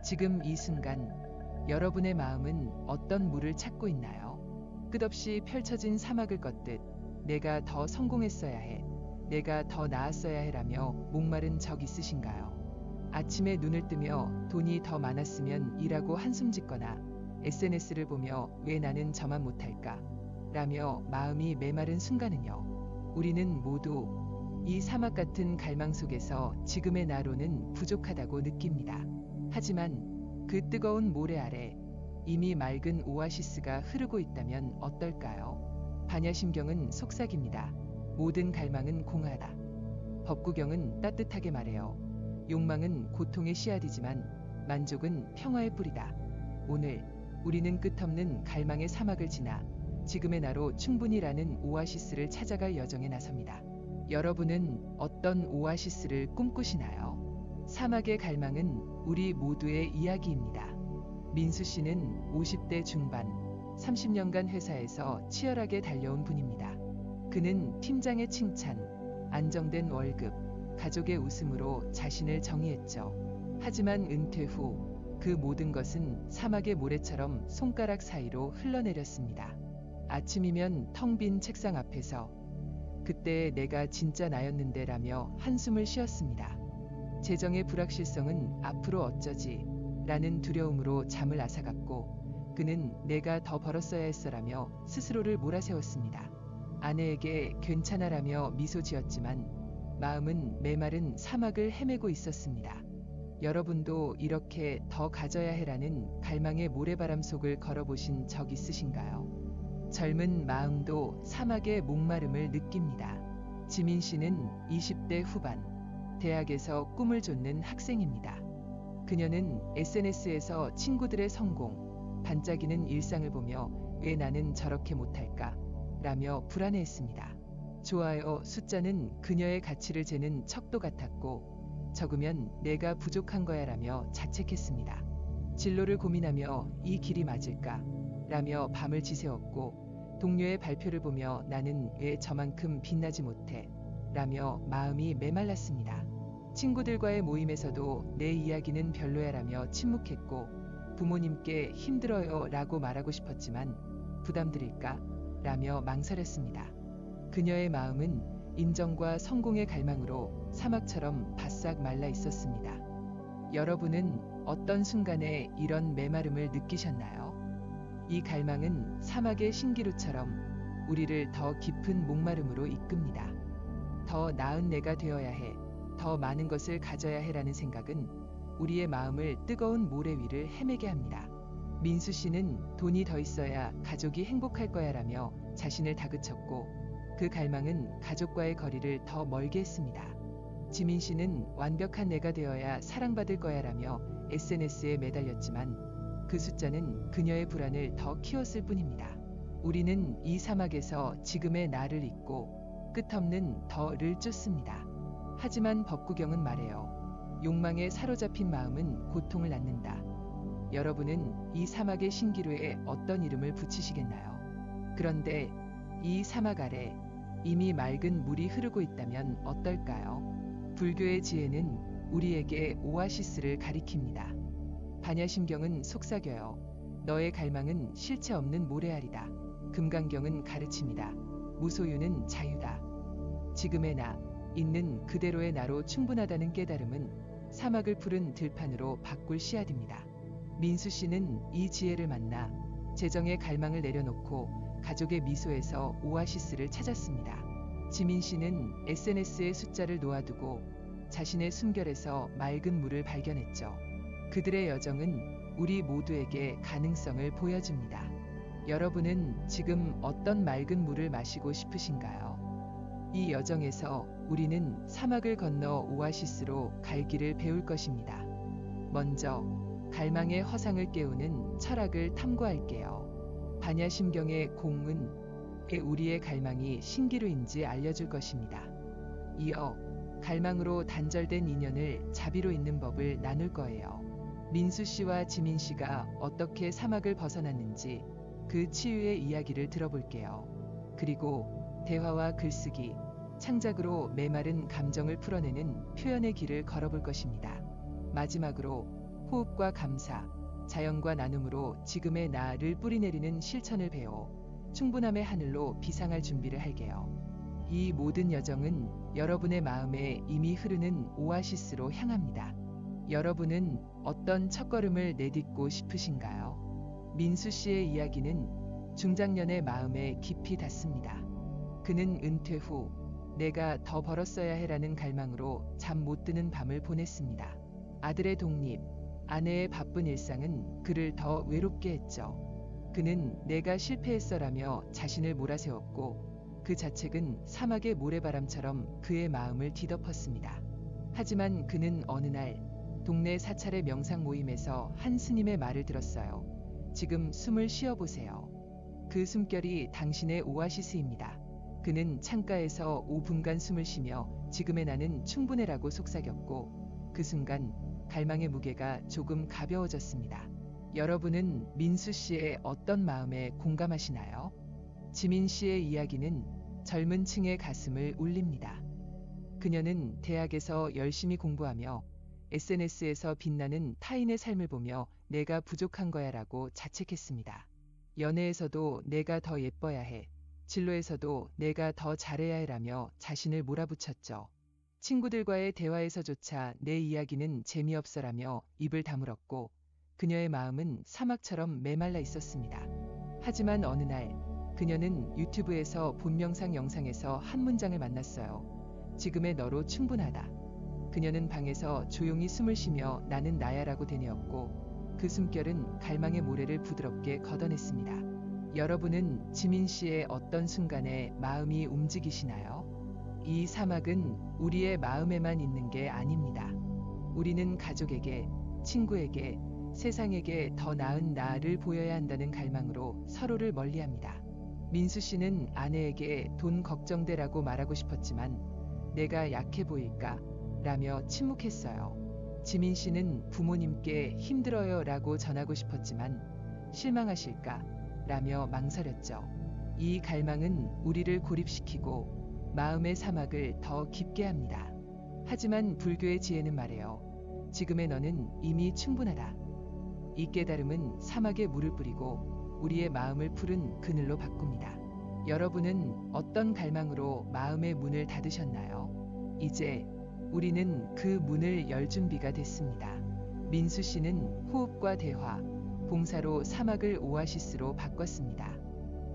지금 이 순간 여러분의 마음은 어떤 물을 찾고 있나요? 끝없이 펼쳐진 사막을 걷듯 내가 더 성공했어야 해, 내가 더 나았어야 해라며 목마른 적 있으신가요? 아침에 눈을 뜨며 돈이 더 많았으면 이라고 한숨 짓거나 SNS를 보며 왜 나는 저만 못할까? 라며 마음이 메마른 순간은요. 우리는 모두 이 사막 같은 갈망 속에서 지금의 나로는 부족하다고 느낍니다. 하지만 그 뜨거운 모래 아래 이미 맑은 오아시스가 흐르고 있다면 어떨까요? 반야심경은 속삭입니다. 모든 갈망은 공하다. 법구경은 따뜻하게 말해요. 욕망은 고통의 씨앗이지만 만족은 평화의 뿌리다. 오늘 우리는 끝없는 갈망의 사막을 지나 지금의 나로 충분히라는 오아시스를 찾아갈 여정에 나섭니다. 여러분은 어떤 오아시스를 꿈꾸시나요? 사막의 갈망은 우리 모두의 이야기입니다. 민수 씨는 50대 중반, 30년간 회사에서 치열하게 달려온 분입니다. 그는 팀장의 칭찬, 안정된 월급, 가족의 웃음으로 자신을 정의했죠. 하지만 은퇴 후 그 모든 것은 사막의 모래처럼 손가락 사이로 흘러내렸습니다. 아침이면 텅 빈 책상 앞에서 그때 내가 진짜 나였는데 라며 한숨을 쉬었습니다. 재정의 불확실성은 앞으로 어쩌지 라는 두려움으로 잠을 앗아갔고 그는 내가 더 벌었어야 했어라며 스스로를 몰아세웠습니다. 아내에게 괜찮아라며 미소 지었지만 마음은 메마른 사막을 헤매고 있었습니다. 여러분도 이렇게 더 가져야 해라는 갈망의 모래바람 속을 걸어보신 적 있으신가요? 젊은 마음도 사막의 목마름을 느낍니다. 지민 씨는 20대 후반, 대학에서 꿈을 좇는 학생입니다. 그녀는 SNS에서 친구들의 성공, 반짝이는 일상을 보며 왜 나는 저렇게 못할까? 라며 불안해했습니다. 좋아요 숫자는 그녀의 가치를 재는 척도 같았고 적으면 내가 부족한 거야 라며 자책했습니다. 진로를 고민하며 이 길이 맞을까? 라며 밤을 지새웠고 동료의 발표를 보며 나는 왜 저만큼 빛나지 못해? 라며 마음이 메말랐습니다. 친구들과의 모임에서도 내 이야기는 별로야 라며 침묵했고 부모님께 힘들어요 라고 말하고 싶었지만 부담드릴까? 라며 망설였습니다. 그녀의 마음은 인정과 성공의 갈망으로 사막처럼 바싹 말라 있었습니다. 여러분은 어떤 순간에 이런 메마름을 느끼셨나요? 이 갈망은 사막의 신기루처럼 우리를 더 깊은 목마름으로 이끕니다. 더 나은 내가 되어야 해, 더 많은 것을 가져야 해라는 생각은 우리의 마음을 뜨거운 모래 위를 헤매게 합니다. 민수 씨는 돈이 더 있어야 가족이 행복할 거야 라며 자신을 다그쳤고 그 갈망은 가족과의 거리를 더 멀게 했습니다. 지민 씨는 완벽한 내가 되어야 사랑받을 거야 라며 SNS에 매달렸지만 그 숫자는 그녀의 불안을 더 키웠을 뿐입니다. 우리는 이 사막에서 지금의 나를 잊고 끝없는 더를 쫓습니다. 하지만 법구경은 말해요. 욕망에 사로잡힌 마음은 고통을 낳는다. 여러분은 이 사막의 신기루에 어떤 이름을 붙이시겠나요? 그런데 이 사막 아래 이미 맑은 물이 흐르고 있다면 어떨까요? 불교의 지혜는 우리에게 오아시스를 가리킵니다. 반야심경은 속삭여요. 너의 갈망은 실체 없는 모래알이다. 금강경은 가르칩니다. 무소유는 자유다. 지금의 나, 있는 그대로의 나로 충분하다는 깨달음은 사막을 푸른 들판으로 바꿀 씨앗입니다. 민수 씨는 이 지혜를 만나 재정의 갈망을 내려놓고 가족의 미소에서 오아시스를 찾았습니다. 지민 씨는 SNS의 숫자를 놓아두고 자신의 숨결에서 맑은 물을 발견했죠. 그들의 여정은 우리 모두에게 가능성을 보여줍니다. 여러분은 지금 어떤 맑은 물을 마시고 싶으신가요? 이 여정에서 우리는 사막을 건너 오아시스로 갈 길을 배울 것입니다. 먼저 갈망의 허상을 깨우는 철학을 탐구할게요. 반야심경의 공은 왜 우리의 갈망이 신기루인지 알려줄 것입니다. 이어 갈망으로 단절된 인연을 자비로 잇는 법을 나눌 거예요. 민수 씨와 지민 씨가 어떻게 사막을 벗어났는지 그 치유의 이야기를 들어볼게요. 그리고 대화와 글쓰기, 창작으로 메마른 감정을 풀어내는 표현의 길을 걸어볼 것입니다. 마지막으로 호흡과 감사, 자연과 나눔으로 지금의 나를 뿌리내리는 실천을 배워 충분함의 하늘로 비상할 준비를 할게요. 이 모든 여정은 여러분의 마음에 이미 흐르는 오아시스로 향합니다. 여러분은 어떤 첫걸음을 내딛고 싶으신가요? 민수 씨의 이야기는 중장년의 마음에 깊이 닿습니다. 그는 은퇴 후 내가 더 벌었어야 해라는 갈망으로 잠 못 드는 밤을 보냈습니다. 아들의 독립, 아내의 바쁜 일상은 그를 더 외롭게 했죠. 그는 내가 실패했어라며 자신을 몰아세웠고 그 자책은 사막의 모래바람처럼 그의 마음을 뒤덮었습니다. 하지만 그는 어느 날 동네 사찰의 명상 모임에서 한 스님의 말을 들었어요. 지금 숨을 쉬어보세요. 그 숨결이 당신의 오아시스입니다. 그는 창가에서 5분간 숨을 쉬며 지금의 나는 충분해라고 속삭였고 그 순간 갈망의 무게가 조금 가벼워졌습니다. 여러분은 민수 씨의 어떤 마음에 공감하시나요? 지민 씨의 이야기는 젊은 층의 가슴을 울립니다. 그녀는 대학에서 열심히 공부하며 SNS에서 빛나는 타인의 삶을 보며 내가 부족한 거야라고 자책했습니다. 연애에서도 내가 더 예뻐야 해. 진로에서도 내가 더 잘해야 해라며 자신을 몰아붙였죠. 친구들과의 대화에서조차 내 이야기는 재미없어라며 입을 다물었고 그녀의 마음은 사막처럼 메말라 있었습니다. 하지만 어느 날 그녀는 유튜브에서 본명상 영상에서 한 문장을 만났어요. 지금의 너로 충분하다. 그녀는 방에서 조용히 숨을 쉬며 나는 나야라고 되뇌었고 그 숨결은 갈망의 모래를 부드럽게 걷어냈습니다. 여러분은 지민 씨의 어떤 순간에 마음이 움직이시나요? 이 사막은 우리의 마음에만 있는 게 아닙니다. 우리는 가족에게, 친구에게, 세상에게 더 나은 나를 보여야 한다는 갈망으로 서로를 멀리합니다. 민수 씨는 아내에게 돈 걱정되라고 말하고 싶었지만 내가 약해 보일까? 라며 침묵했어요. 지민 씨는 부모님께 힘들어요 라고 전하고 싶었지만 실망하실까? 라며 망설였죠. 이 갈망은 우리를 고립시키고 마음의 사막을 더 깊게 합니다. 하지만 불교의 지혜는 말해요. 지금의 너는 이미 충분하다. 이 깨달음은 사막에 물을 뿌리고 우리의 마음을 푸른 그늘로 바꿉니다. 여러분은 어떤 갈망으로 마음의 문을 닫으셨나요? 이제 우리는 그 문을 열 준비가 됐습니다. 민수 씨는 호흡과 대화, 봉사로 사막을 오아시스로 바꿨습니다.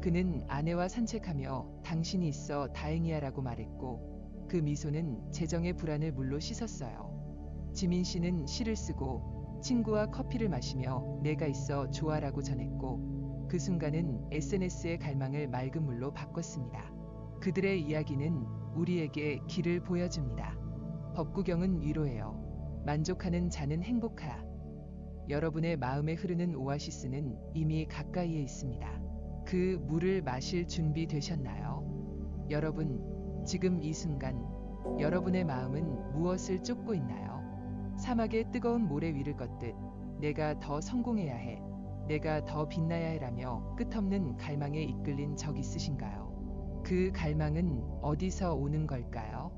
그는 아내와 산책하며 당신이 있어 다행이야라고 말했고 그 미소는 재정의 불안을 물로 씻었어요. 지민 씨는 시를 쓰고 친구와 커피를 마시며 내가 있어 좋아라고 전했고 그 순간은 SNS의 갈망을 맑은 물로 바꿨습니다. 그들의 이야기는 우리에게 길을 보여줍니다. 법구경은 위로해요. 만족하는 자는 행복하라. 여러분의 마음에 흐르는 오아시스는 이미 가까이에 있습니다. 그 물을 마실 준비 되셨나요? 여러분, 지금 이 순간 여러분의 마음은 무엇을 쫓고 있나요? 사막의 뜨거운 모래 위를 걷듯 내가 더 성공해야 해, 내가 더 빛나야 해라며 끝없는 갈망에 이끌린 적 있으신가요? 그 갈망은 어디서 오는 걸까요?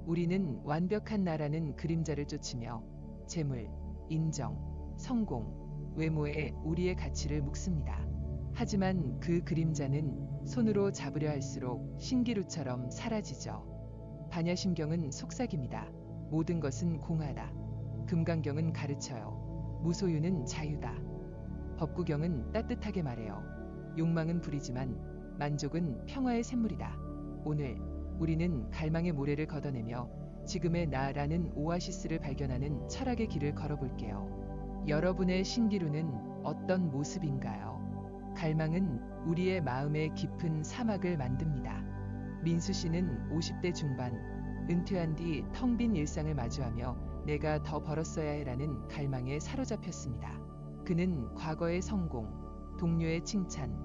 우리는 완벽한 나라는 그림자를 쫓으며 재물, 인정, 성공, 외모에 우리의 가치를 묵습니다. 하지만 그 그림자는 손으로 잡으려 할수록 신기루처럼 사라지죠. 반야심경은 속삭입니다. 모든 것은 공하다. 금강경은 가르쳐요. 무소유는 자유다. 법구경은 따뜻하게 말해요. 욕망은 불이지만 만족은 평화의 샘물이다. 오늘 우리는 갈망의 모래를 걷어내며 지금의 나라는 오아시스를 발견하는 철학의 길을 걸어볼게요. 여러분의 신기루는 어떤 모습인가요? 갈망은 우리의 마음의 깊은 사막을 만듭니다. 민수 씨는 50대 중반, 은퇴한 뒤 텅 빈 일상을 마주하며 내가 더 벌었어야 해라는 갈망에 사로잡혔습니다. 그는 과거의 성공, 동료의 칭찬,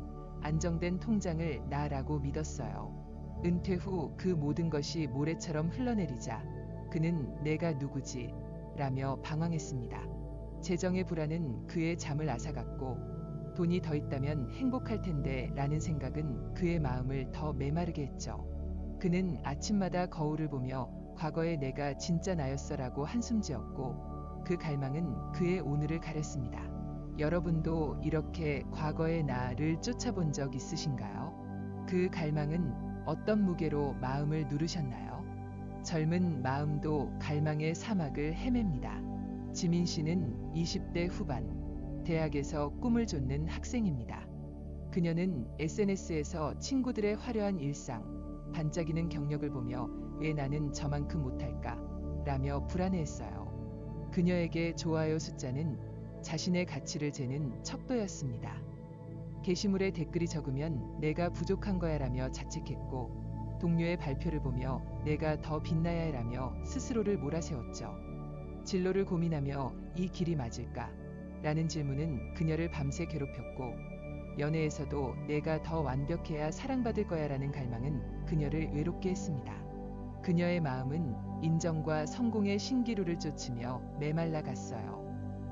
안정된 통장을 나라고 믿었어요. 은퇴 후 그 모든 것이 모래처럼 흘러내리자 그는 내가 누구지? 라며 방황했습니다. 재정의 불안은 그의 잠을 앗아갔고 돈이 더 있다면 행복할 텐데 라는 생각은 그의 마음을 더 메마르게 했죠. 그는 아침마다 거울을 보며 과거의 내가 진짜 나였어라고 한숨 지었고 그 갈망은 그의 오늘을 가렸습니다. 여러분도 이렇게 과거의 나를 쫓아본 적 있으신가요? 그 갈망은 어떤 무게로 마음을 누르셨나요? 젊은 마음도 갈망의 사막을 헤맵니다. 지민 씨는 20대 후반, 대학에서 꿈을 쫓는 학생입니다. 그녀는 SNS에서 친구들의 화려한 일상, 반짝이는 경력을 보며 왜 나는 저만큼 못할까? 라며 불안해했어요. 그녀에게 좋아요 숫자는 자신의 가치를 재는 척도였습니다. 게시물에 댓글이 적으면 내가 부족한 거야 라며 자책했고, 동료의 발표를 보며 내가 더 빛나야 해 라며 스스로를 몰아세웠죠. 진로를 고민하며 이 길이 맞을까? 라는 질문은 그녀를 밤새 괴롭혔고, 연애에서도 내가 더 완벽해야 사랑받을 거야 라는 갈망은 그녀를 외롭게 했습니다. 그녀의 마음은 인정과 성공의 신기루를 쫓으며 메말라 갔어요.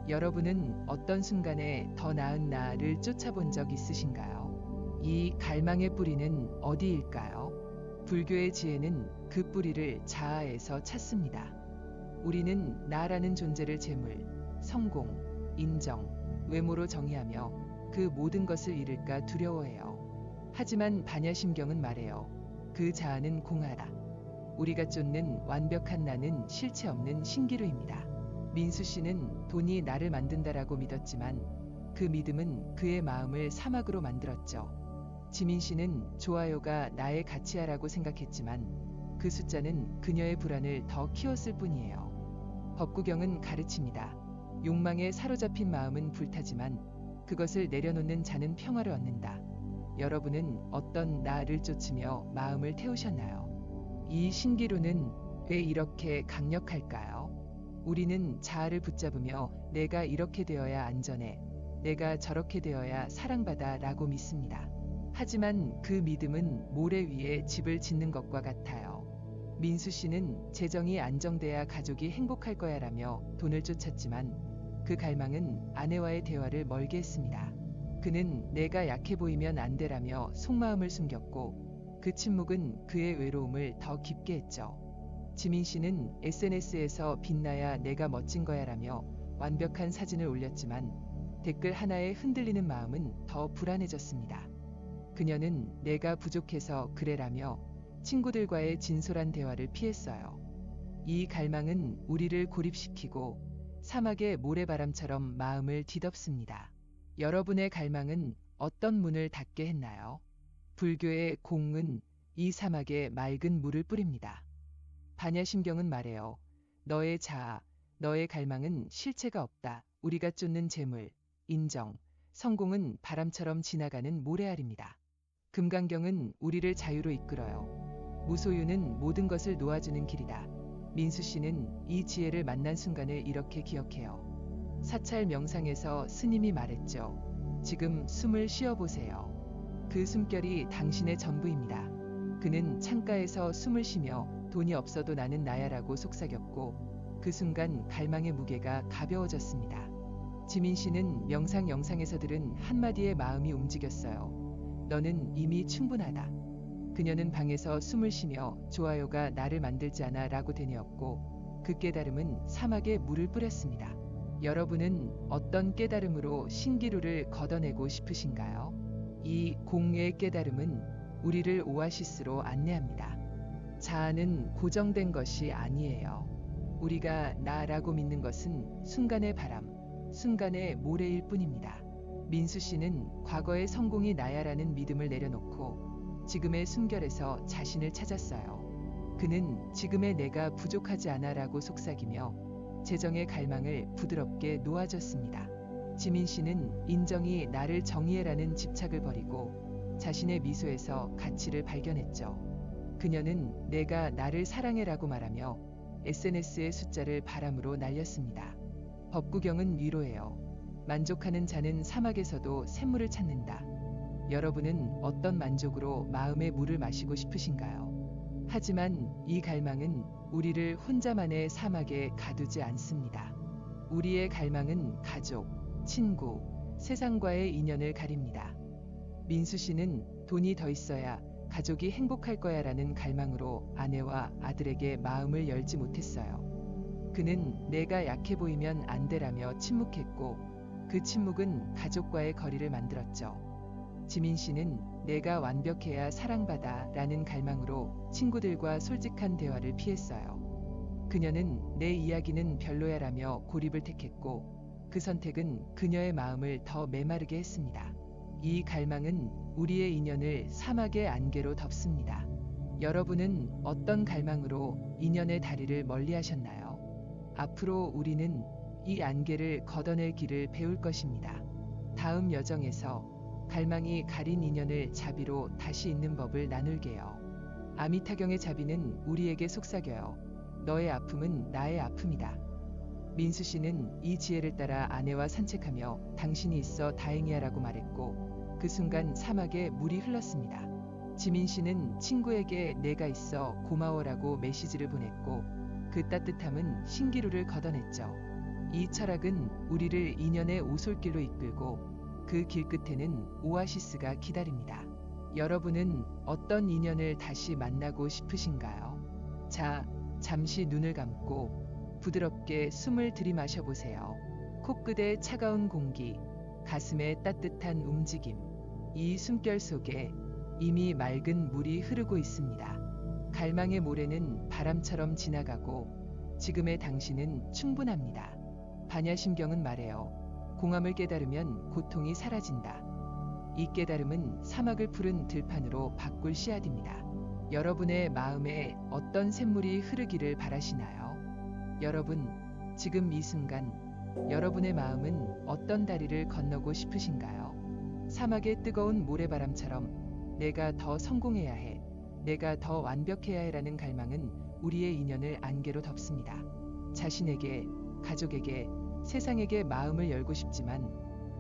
여러분은 어떤 순간에 더 나은 나를 쫓아본 적 있으신가요? 이 갈망의 뿌리는 어디일까요? 불교의 지혜는 그 뿌리를 자아에서 찾습니다. 우리는 나라는 존재를 재물, 성공, 인정, 외모로 정의하며 그 모든 것을 잃을까 두려워해요. 하지만 반야심경은 말해요. 그 자아는 공하다. 우리가 쫓는 완벽한 나는 실체 없는 신기루입니다. 민수 씨는 돈이 나를 만든다라고 믿었지만 그 믿음은 그의 마음을 사막으로 만들었죠. 지민 씨는 좋아요가 나의 가치야라고 생각했지만 그 숫자는 그녀의 불안을 더 키웠을 뿐이에요. 법구경은 가르칩니다. 욕망에 사로잡힌 마음은 불타지만 그것을 내려놓는 자는 평화를 얻는다. 여러분은 어떤 나를 쫓으며 마음을 태우셨나요? 이 신기루는 왜 이렇게 강력할까요? 우리는 자아를 붙잡으며 내가 이렇게 되어야 안전해, 내가 저렇게 되어야 사랑받아 라고 믿습니다. 하지만 그 믿음은 모래 위에 집을 짓는 것과 같아요. 민수 씨는 재정이 안정돼야 가족이 행복할 거야 라며 돈을 쫓았지만 그 갈망은 아내와의 대화를 멀게 했습니다. 그는 내가 약해 보이면 안 되라며 속마음을 숨겼고 그 침묵은 그의 외로움을 더 깊게 했죠. 지민 씨는 SNS에서 빛나야 내가 멋진 거야 라며 완벽한 사진을 올렸지만 댓글 하나에 흔들리는 마음은 더 불안해졌습니다. 그녀는 내가 부족해서 그래라며 친구들과의 진솔한 대화를 피했어요. 이 갈망은 우리를 고립시키고 사막의 모래바람처럼 마음을 뒤덮습니다. 여러분의 갈망은 어떤 문을 닫게 했나요? 불교의 공은 이 사막에 맑은 물을 뿌립니다. 반야심경은 말해요. 너의 자아, 너의 갈망은 실체가 없다. 우리가 쫓는 재물, 인정, 성공은 바람처럼 지나가는 모래알입니다. 금강경은 우리를 자유로 이끌어요. 무소유는 모든 것을 놓아주는 길이다. 민수 씨는 이 지혜를 만난 순간을 이렇게 기억해요. 사찰 명상에서 스님이 말했죠. 지금 숨을 쉬어보세요. 그 숨결이 당신의 전부입니다. 그는 창가에서 숨을 쉬며 돈이 없어도 나는 나야라고 속삭였고 그 순간 갈망의 무게가 가벼워졌습니다. 지민 씨는 명상 영상에서 들은 한마디의 마음이 움직였어요. 너는 이미 충분하다. 그녀는 방에서 숨을 쉬며 좋아요가 나를 만들지 않아 라고 되뇌었고 그 깨달음은 사막에 물을 뿌렸습니다. 여러분은 어떤 깨달음으로 신기루를 걷어내고 싶으신가요? 이 공의 깨달음은 우리를 오아시스로 안내합니다. 자아는 고정된 것이 아니에요. 우리가 나라고 믿는 것은 순간의 바람, 순간의 모래일 뿐입니다. 민수 씨는 과거의 성공이 나야라는 믿음을 내려놓고 지금의 순결에서 자신을 찾았어요. 그는 지금의 내가 부족하지 않아라고 속삭이며 재정의 갈망을 부드럽게 놓아줬습니다. 지민 씨는 인정이 나를 정의해라는 집착을 버리고 자신의 미소에서 가치를 발견했죠. 그녀는 내가 나를 사랑해라고 말하며 SNS의 숫자를 바람으로 날렸습니다. 법구경은 위로해요. 만족하는 자는 사막에서도 샘물을 찾는다. 여러분은 어떤 만족으로 마음의 물을 마시고 싶으신가요? 하지만 이 갈망은 우리를 혼자만의 사막에 가두지 않습니다. 우리의 갈망은 가족, 친구, 세상과의 인연을 가립니다. 민수 씨는 돈이 더 있어야 가족이 행복할 거야라는 갈망으로 아내와 아들에게 마음을 열지 못했어요. 그는 내가 약해 보이면 안 되라며 침묵했고 그 침묵은 가족과의 거리를 만들었죠. 지민 씨는 내가 완벽해야 사랑받아 라는 갈망으로 친구들과 솔직한 대화를 피했어요. 그녀는 내 이야기는 별로야라며 고립을 택했고 그 선택은 그녀의 마음을 더 메마르게 했습니다. 이 갈망은 우리의 인연을 사막의 안개로 덮습니다. 여러분은 어떤 갈망으로 인연의 다리를 멀리 하셨나요? 앞으로 우리는 이 안개를 걷어낼 길을 배울 것입니다. 다음 여정에서 갈망이 가린 인연을 자비로 다시 잇는 법을 나눌게요. 아미타경의 자비는 우리에게 속삭여요. 너의 아픔은 나의 아픔이다. 민수 씨는 이 지혜를 따라 아내와 산책하며 당신이 있어 다행이야라고 말했고 그 순간 사막에 물이 흘렀습니다. 지민 씨는 친구에게 내가 있어 고마워라고 메시지를 보냈고 그 따뜻함은 신기루를 걷어냈죠. 이 철학은 우리를 인연의 오솔길로 이끌고 그 길 끝에는 오아시스가 기다립니다. 여러분은 어떤 인연을 다시 만나고 싶으신가요? 자, 잠시 눈을 감고 부드럽게 숨을 들이마셔 보세요. 코끝의 차가운 공기, 가슴의 따뜻한 움직임. 이 숨결 속에 이미 맑은 물이 흐르고 있습니다. 갈망의 모래는 바람처럼 지나가고 지금의 당신은 충분합니다. 반야심경은 말해요. 공함을 깨달으면 고통이 사라진다. 이 깨달음은 사막을 푸른 들판으로 바꿀 씨앗입니다. 여러분의 마음에 어떤 샘물이 흐르기를 바라시나요? 여러분, 지금 이 순간 여러분의 마음은 어떤 다리를 건너고 싶으신가요? 사막의 뜨거운 모래바람처럼 내가 더 성공해야 해, 내가 더 완벽해야 해라는 갈망은 우리의 인연을 안개로 덮습니다. 자신에게, 가족에게, 세상에게 마음을 열고 싶지만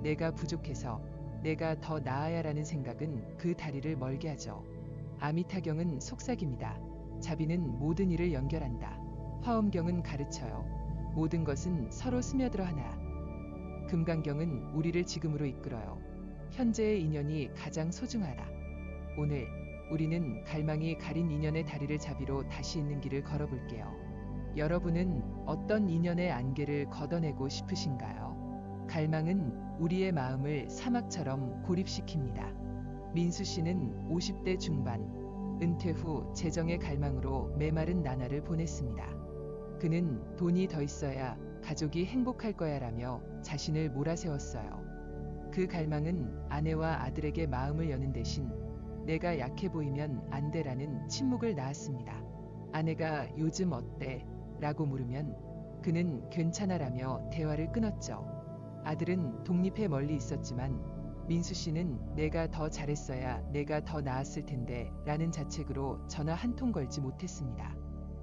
내가 부족해서 내가 더 나아야라는 생각은 그 다리를 멀게 하죠. 아미타경은 속삭입니다. 자비는 모든 일을 연결한다. 화엄경은 가르쳐요. 모든 것은 서로 스며들어 하나. 금강경은 우리를 지금으로 이끌어요. 현재의 인연이 가장 소중하다. 오늘 우리는 갈망이 가린 인연의 다리를 자비로 다시 잇는 길을 걸어볼게요. 여러분은 어떤 인연의 안개를 걷어내고 싶으신가요? 갈망은 우리의 마음을 사막처럼 고립시킵니다. 민수 씨는 50대 중반, 은퇴 후 재정의 갈망으로 메마른 나날을 보냈습니다. 그는 돈이 더 있어야 가족이 행복할 거야라며 자신을 몰아세웠어요. 그 갈망은 아내와 아들에게 마음을 여는 대신 내가 약해 보이면 안 돼라는 침묵을 낳았습니다. 아내가 요즘 어때? 라고 물으면 그는 괜찮아라며 대화를 끊었죠. 아들은 독립해 멀리 있었지만 민수 씨는 내가 더 잘했어야 내가 더 나았을 텐데 라는 자책으로 전화 한 통 걸지 못했습니다.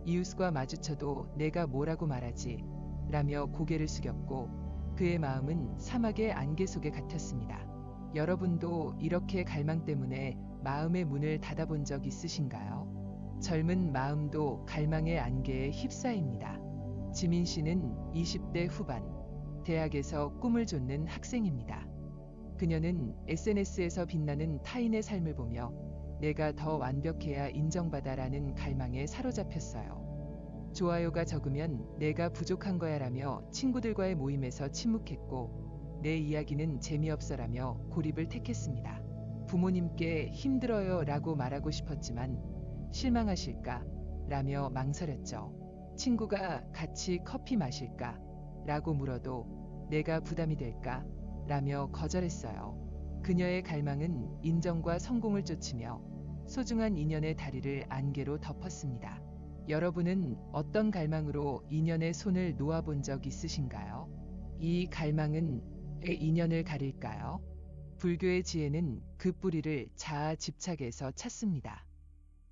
이웃과 마주쳐도 내가 뭐라고 말하지? 라며 고개를 숙였고 그의 마음은 사막의 안개 속에 갇혔습니다. 여러분도 이렇게 갈망 때문에 마음의 문을 닫아본 적 있으신가요? 젊은 마음도 갈망의 안개에 휩싸입니다. 지민 씨는 20대 후반, 대학에서 꿈을 좇는 학생입니다. 그녀는 SNS에서 빛나는 타인의 삶을 보며 내가 더 완벽해야 인정받아라는 갈망에 사로잡혔어요. 좋아요가 적으면 내가 부족한 거야라며 친구들과의 모임에서 침묵했고 내 이야기는 재미없어라며 고립을 택했습니다. 부모님께 힘들어요 라고 말하고 싶었지만 실망하실까? 라며 망설였죠. 친구가 같이 커피 마실까? 라고 물어도 내가 부담이 될까? 라며 거절했어요. 그녀의 갈망은 인정과 성공을 쫓으며 소중한 인연의 다리를 안개로 덮었습니다. 여러분은 어떤 갈망으로 인연의 손을 놓아본 적 있으신가요? 이 갈망은 내 인연을 가릴까요? 불교의 지혜는 그 뿌리를 자아 집착에서 찾습니다.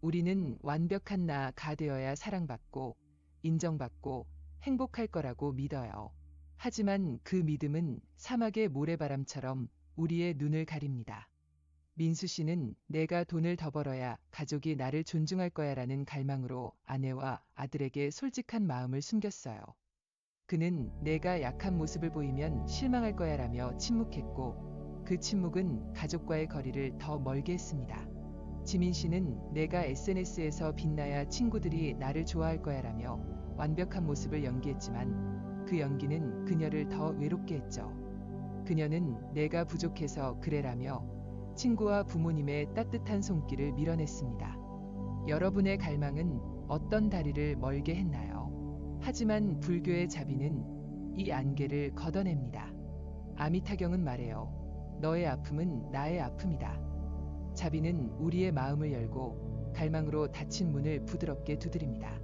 우리는 완벽한 나가 되어야 사랑받고 인정받고 행복할 거라고 믿어요. 하지만 그 믿음은 사막의 모래바람처럼 우리의 눈을 가립니다. 민수 씨는 내가 돈을 더 벌어야 가족이 나를 존중할 거야라는 갈망으로 아내와 아들에게 솔직한 마음을 숨겼어요. 그는 내가 약한 모습을 보이면 실망할 거야라며 침묵했고 그 침묵은 가족과의 거리를 더 멀게 했습니다. 지민 씨는 내가 SNS에서 빛나야 친구들이 나를 좋아할 거야라며 완벽한 모습을 연기했지만 그 연기는 그녀를 더 외롭게 했죠. 그녀는 내가 부족해서 그래라며 친구와 부모님의 따뜻한 손길을 밀어냈습니다. 여러분의 갈망은 어떤 다리를 멀게 했나요? 하지만 불교의 자비는 이 안개를 걷어냅니다. 아미타경은 말해요. 너의 아픔은 나의 아픔이다. 자비는 우리의 마음을 열고 갈망으로 닫힌 문을 부드럽게 두드립니다.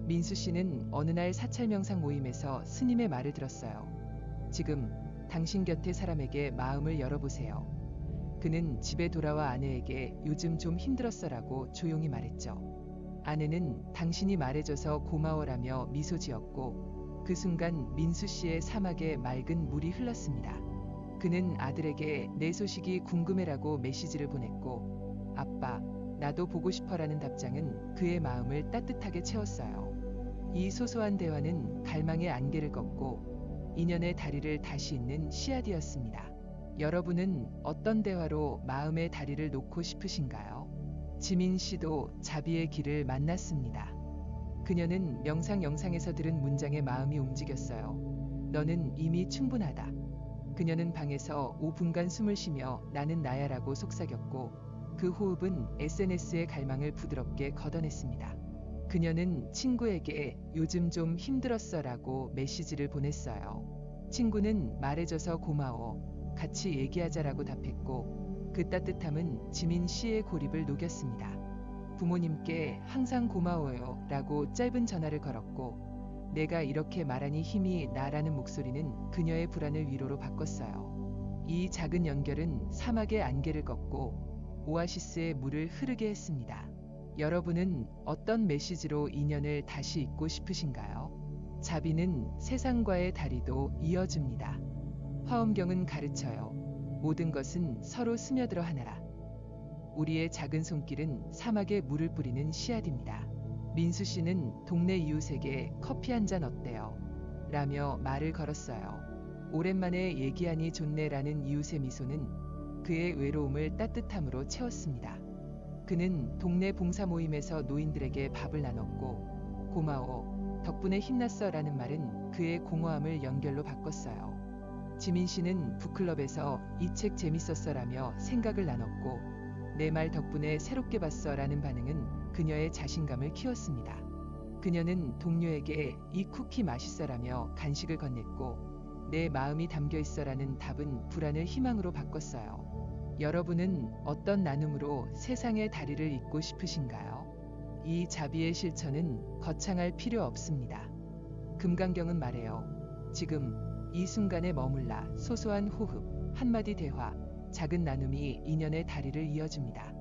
민수 씨는 어느 날 사찰 명상 모임에서 스님의 말을 들었어요. 지금 당신 곁의 사람에게 마음을 열어보세요. 그는 집에 돌아와 아내에게 요즘 좀 힘들었어라고 조용히 말했죠. 아내는 당신이 말해줘서 고마워라며 미소 지었고 그 순간 민수 씨의 사막에 맑은 물이 흘렀습니다. 그는 아들에게 내 소식이 궁금해라고 메시지를 보냈고 아빠, 나도 보고 싶어라는 답장은 그의 마음을 따뜻하게 채웠어요. 이 소소한 대화는 갈망의 안개를 걷고 인연의 다리를 다시 잇는 씨앗이었습니다. 여러분은 어떤 대화로 마음의 다리를 놓고 싶으신가요? 지민 씨도 자비의 길을 만났습니다. 그녀는 명상 영상에서 들은 문장에 마음이 움직였어요. 너는 이미 충분하다. 그녀는 방에서 5분간 숨을 쉬며 나는 나야라고 속삭였고 그 호흡은 SNS의 갈망을 부드럽게 걷어냈습니다. 그녀는 친구에게 요즘 좀 힘들었어라고 메시지를 보냈어요. 친구는 말해줘서 고마워. 같이 얘기하자라고 답했고 그 따뜻함은 지민 씨의 고립을 녹였습니다. 부모님께 항상 고마워요 라고 짧은 전화를 걸었고 내가 이렇게 말하니 힘이 나라는 목소리는 그녀의 불안을 위로로 바꿨어요. 이 작은 연결은 사막의 안개를 걷고 오아시스의 물을 흐르게 했습니다. 여러분은 어떤 메시지로 인연을 다시 잇고 싶으신가요? 자비는 세상과의 다리도 이어줍니다. 화엄경은 가르쳐요. 모든 것은 서로 스며들어 하나라. 우리의 작은 손길은 사막에 물을 뿌리는 씨앗입니다. 민수 씨는 동네 이웃에게 커피 한 잔 어때요? 라며 말을 걸었어요. 오랜만에 얘기하니 좋네라는 이웃의 미소는 그의 외로움을 따뜻함으로 채웠습니다. 그는 동네 봉사 모임에서 노인들에게 밥을 나눴고 고마워, 덕분에 힘났어라는 말은 그의 공허함을 연결로 바꿨어요. 지민 씨는 북클럽에서 이 책 재밌었어라며 생각을 나눴고 내 말 덕분에 새롭게 봤어라는 반응은 그녀의 자신감을 키웠습니다. 그녀는 동료에게 이 쿠키 맛있어라며 간식을 건넸고 내 마음이 담겨 있어라는 답은 불안을 희망으로 바꿨어요. 여러분은 어떤 나눔으로 세상의 다리를 잇고 싶으신가요? 이 자비의 실천은 거창할 필요 없습니다. 금강경은 말해요. 지금 이 순간에 머물라 소소한 호흡, 한마디 대화, 작은 나눔이 인연의 다리를 이어줍니다.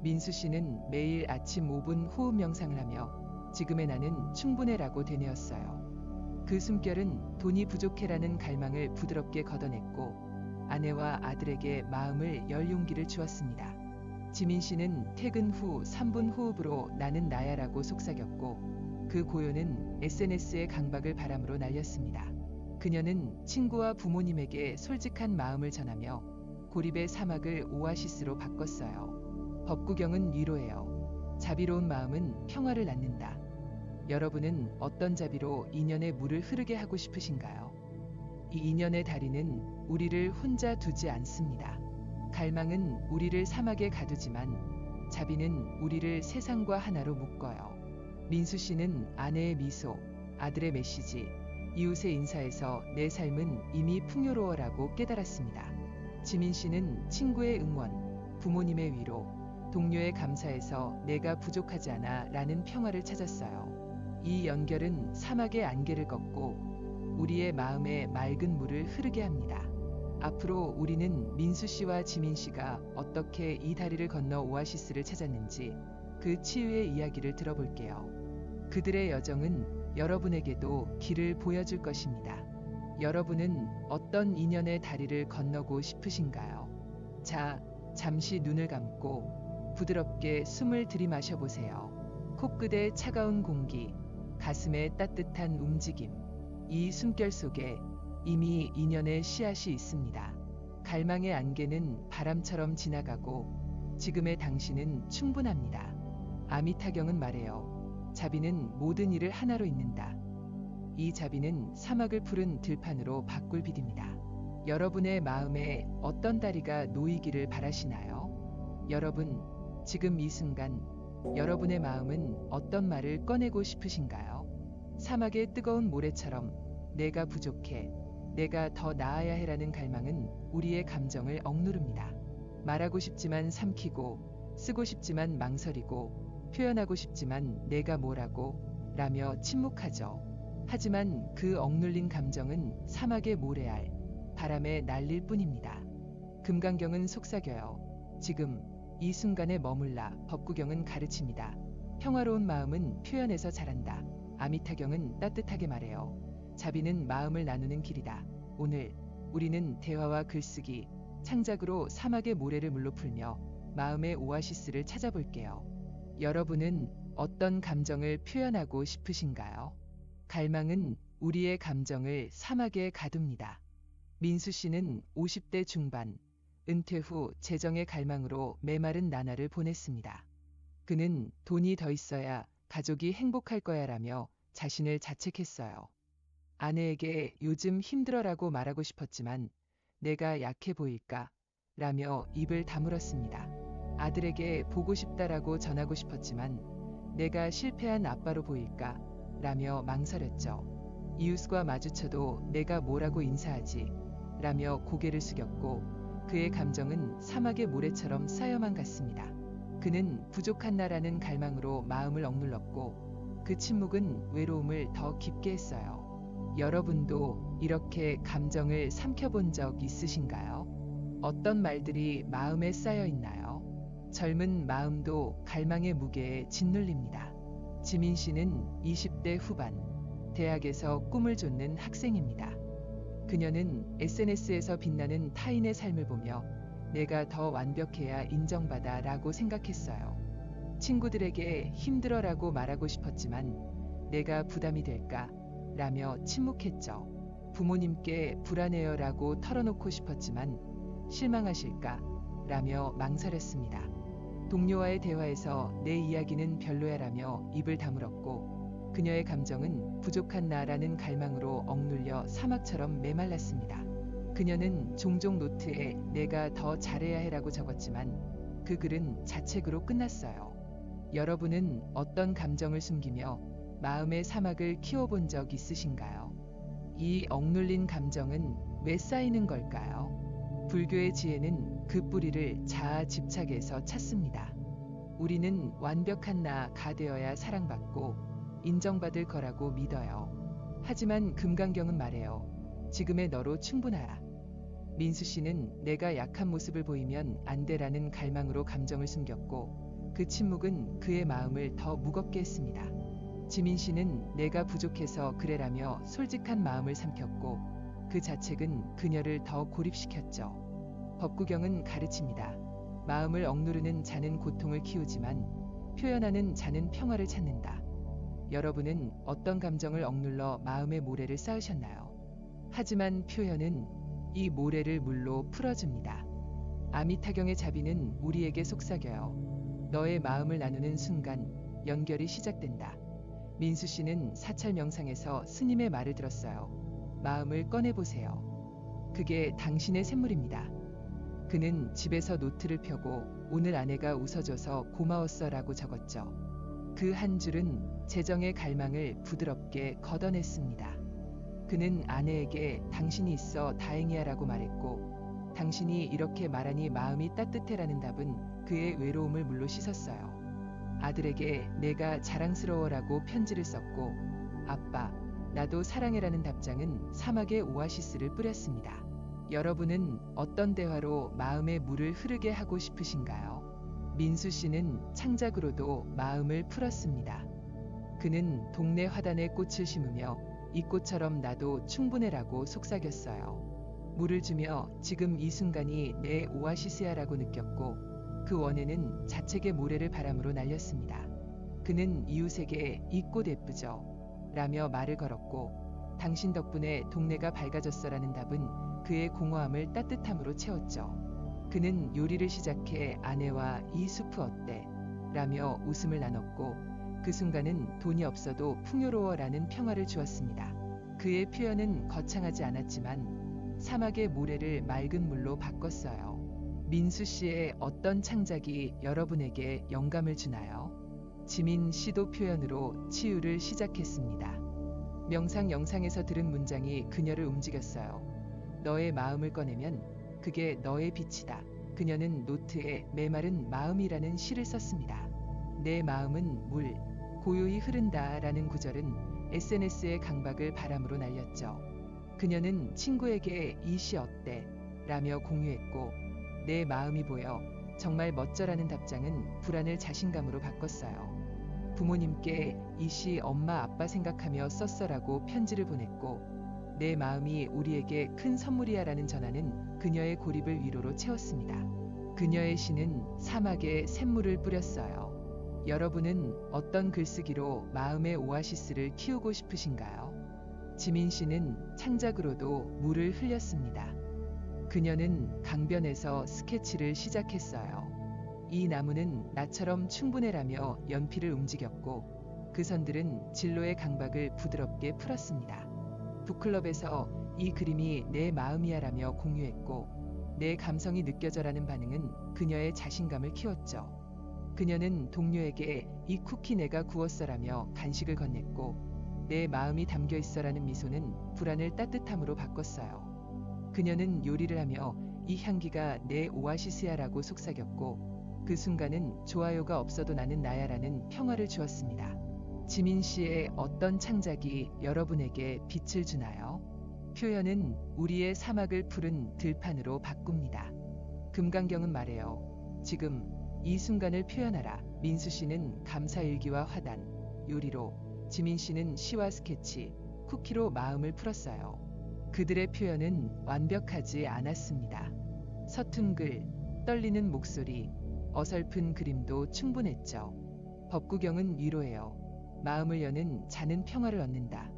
민수 씨는 매일 아침 5분 호흡 명상을 하며 지금의 나는 충분해라고 되뇌었어요. 그 숨결은 돈이 부족해라는 갈망을 부드럽게 걷어냈고 아내와 아들에게 마음을 열 용기를 주었습니다. 지민 씨는 퇴근 후 3분 호흡으로 나는 나야라고 속삭였고 그 고요는 SNS의 강박을 바람으로 날렸습니다. 그녀는 친구와 부모님에게 솔직한 마음을 전하며 고립의 사막을 오아시스로 바꿨어요. 법구경은 위로예요. 자비로운 마음은 평화를 낳는다. 여러분은 어떤 자비로 인연의 물을 흐르게 하고 싶으신가요? 이 인연의 다리는 우리를 혼자 두지 않습니다. 갈망은 우리를 사막에 가두지만 자비는 우리를 세상과 하나로 묶어요. 민수 씨는 아내의 미소, 아들의 메시지, 이웃의 인사에서 내 삶은 이미 풍요로워라고 깨달았습니다. 지민 씨는 친구의 응원, 부모님의 위로, 동료의 감사에서 내가 부족하지 않아 라는 평화를 찾았어요. 이 연결은 사막의 안개를 걷고 우리의 마음에 맑은 물을 흐르게 합니다. 앞으로 우리는 민수 씨와 지민 씨가 어떻게 이 다리를 건너 오아시스를 찾았는지 그 치유의 이야기를 들어볼게요. 그들의 여정은 여러분에게도 길을 보여줄 것입니다. 여러분은 어떤 인연의 다리를 건너고 싶으신가요? 자, 잠시 눈을 감고 부드럽게 숨을 들이마셔 보세요. 코끝의 차가운 공기, 가슴의 따뜻한 움직임. 이 숨결 속에 이미 인연의 씨앗이 있습니다. 갈망의 안개는 바람처럼 지나가고 지금의 당신은 충분합니다. 아미타경은 말해요. 자비는 모든 일을 하나로 잇는다. 이 자비는 사막을 푸른 들판으로 바꿀 빛입니다. 여러분의 마음에 어떤 다리가 놓이기를 바라시나요? 여러분, 지금 이 순간 여러분의 마음은 어떤 말을 꺼내고 싶으신가요? 사막의 뜨거운 모래처럼 내가 부족해, 내가 더 나아야 해라는 갈망은 우리의 감정을 억누릅니다. 말하고 싶지만 삼키고, 쓰고 싶지만 망설이고, 표현하고 싶지만 내가 뭐라고 라며 침묵하죠. 하지만 그 억눌린 감정은 사막의 모래알, 바람에 날릴 뿐입니다. 금강경은 속삭여요. 지금 이 순간에 머물라. 법구경은 가르칩니다. 평화로운 마음은 표현에서 자란다. 아미타경은 따뜻하게 말해요. 자비는 마음을 나누는 길이다. 오늘 우리는 대화와 글쓰기, 창작으로 사막의 모래를 물로 풀며 마음의 오아시스를 찾아볼게요. 여러분은 어떤 감정을 표현하고 싶으신가요? 갈망은 우리의 감정을 사막에 가둡니다. 민수 씨는 50대 중반, 은퇴 후 재정의 갈망으로 메마른 나날을 보냈습니다. 그는 돈이 더 있어야 가족이 행복할 거야라며 자신을 자책했어요. 아내에게 요즘 힘들어라고 말하고 싶었지만 내가 약해 보일까? 라며 입을 다물었습니다. 아들에게 보고 싶다라고 전하고 싶었지만 내가 실패한 아빠로 보일까? 라며 망설였죠. 이웃과 마주쳐도 내가 뭐라고 인사하지? 라며 고개를 숙였고 그의 감정은 사막의 모래처럼 쌓여만 갔습니다. 그는 부족한 나라는 갈망으로 마음을 억눌렀고 그 침묵은 외로움을 더 깊게 했어요. 여러분도 이렇게 감정을 삼켜본 적 있으신가요? 어떤 말들이 마음에 쌓여 있나요? 젊은 마음도 갈망의 무게에 짓눌립니다. 지민 씨는 20대 후반, 대학에서 꿈을 좇는 학생입니다. 그녀는 SNS에서 빛나는 타인의 삶을 보며 내가 더 완벽해야 인정받아 라고 생각했어요. 친구들에게 힘들어라고 말하고 싶었지만 내가 부담이 될까? 라며 침묵했죠. 부모님께 불안해요 라고 털어놓고 싶었지만 실망하실까? 라며 망설였습니다. 동료와의 대화에서 내 이야기는 별로야 라며 입을 다물었고 그녀의 감정은 부족한 나라는 갈망으로 억눌려 사막처럼 메말랐습니다. 그녀는 종종 노트에 내가 더 잘해야 해라고 적었지만 그 글은 자책으로 끝났어요. 여러분은 어떤 감정을 숨기며 마음의 사막을 키워본 적 있으신가요? 이 억눌린 감정은 왜 쌓이는 걸까요? 불교의 지혜는 그 뿌리를 자아 집착에서 찾습니다. 우리는 완벽한 나가 되어야 사랑받고 인정받을 거라고 믿어요. 하지만 금강경은 말해요. 지금의 너로 충분하다. 민수 씨는 내가 약한 모습을 보이면 안 돼라는 갈망으로 감정을 숨겼고 그 침묵은 그의 마음을 더 무겁게 했습니다. 지민 씨는 내가 부족해서 그래라며 솔직한 마음을 삼켰고 그 자책은 그녀를 더 고립시켰죠. 법구경은 가르칩니다. 마음을 억누르는 자는 고통을 키우지만 표현하는 자는 평화를 찾는다. 여러분은 어떤 감정을 억눌러 마음의 모래를 쌓으셨나요? 하지만 표현은 이 모래를 물로 풀어줍니다. 아미타경의 자비는 우리에게 속삭여요. 너의 마음을 나누는 순간 연결이 시작된다. 민수 씨는 사찰 명상에서 스님의 말을 들었어요. 마음을 꺼내보세요. 그게 당신의 샘물입니다. 그는 집에서 노트를 펴고 오늘 아내가 웃어줘서 고마웠어 라고 적었죠. 그 한 줄은 재정의 갈망을 부드럽게 걷어냈습니다. 그는 아내에게 당신이 있어 다행이야 라고 말했고 당신이 이렇게 말하니 마음이 따뜻해라는 답은 그의 외로움을 물로 씻었어요. 아들에게 내가 자랑스러워라고 편지를 썼고 아빠, 나도 사랑해라는 답장은 사막의 오아시스를 뿌렸습니다. 여러분은 어떤 대화로 마음의 물을 흐르게 하고 싶으신가요? 민수 씨는 창작으로도 마음을 풀었습니다. 그는 동네 화단에 꽃을 심으며 이 꽃처럼 나도 충분해라고 속삭였어요. 물을 주며 지금 이 순간이 내 오아시스야라고 느꼈고 그 원해는 자책의 모래를 바람으로 날렸습니다. 그는 이웃에게 이 꽃 예쁘죠? 라며 말을 걸었고 당신 덕분에 동네가 밝아졌어라는 답은 그의 공허함을 따뜻함으로 채웠죠. 그는 요리를 시작해 아내와 이 수프 어때? 라며 웃음을 나눴고 그 순간은 돈이 없어도 풍요로워라는 평화를 주었습니다. 그의 표현은 거창하지 않았지만 사막의 모래를 맑은 물로 바꿨어요. 민수 씨의 어떤 창작이 여러분에게 영감을 주나요? 지민 씨도 표현으로 치유를 시작했습니다. 명상 영상에서 들은 문장이 그녀를 움직였어요. 너의 마음을 꺼내면 그게 너의 빛이다. 그녀는 노트에 메마른 마음이라는 시를 썼습니다. 내 마음은 물, 고요히 흐른다라는 구절은 SNS의 강박을 바람으로 날렸죠. 그녀는 친구에게 이 시 어때? 라며 공유했고 내 마음이 보여 정말 멋져라는 답장은 불안을 자신감으로 바꿨어요. 부모님께 이 시 엄마 아빠 생각하며 썼어라고 편지를 보냈고 내 마음이 우리에게 큰 선물이야라는 전화는 그녀의 고립을 위로로 채웠습니다. 그녀의 시는 사막에 샘물을 뿌렸어요. 여러분은 어떤 글쓰기로 마음의 오아시스를 키우고 싶으신가요? 지민 씨는 창작으로도 물을 흘렸습니다. 그녀는 강변에서 스케치를 시작했어요. 이 나무는 나처럼 충분해라며 연필을 움직였고 그 선들은 진로의 강박을 부드럽게 풀었습니다. 북클럽에서 이 그림이 내 마음이야라며 공유했고 내 감성이 느껴져라는 반응은 그녀의 자신감을 키웠죠. 그녀는 동료에게 이 쿠키 내가 구웠어라며 간식을 건넸고 내 마음이 담겨 있어라는 미소는 불안을 따뜻함으로 바꿨어요. 그녀는 요리를 하며 이 향기가 내 오아시스야라고 속삭였고 그 순간은 좋아요가 없어도 나는 나야라는 평화를 주었습니다. 지민 씨의 어떤 창작이 여러분에게 빛을 주나요? 표현은 우리의 사막을 푸른 들판으로 바꿉니다. 금강경은 말해요. 지금 이 순간을 표현하라. 민수 씨는 감사일기와 화단, 요리로, 지민 씨는 시와 스케치, 쿠키로 마음을 풀었어요. 그들의 표현은 완벽하지 않았습니다. 서툰 글, 떨리는 목소리, 어설픈 그림도 충분했죠. 법구경은 위로예요. 마음을 여는 자는 평화를 얻는다.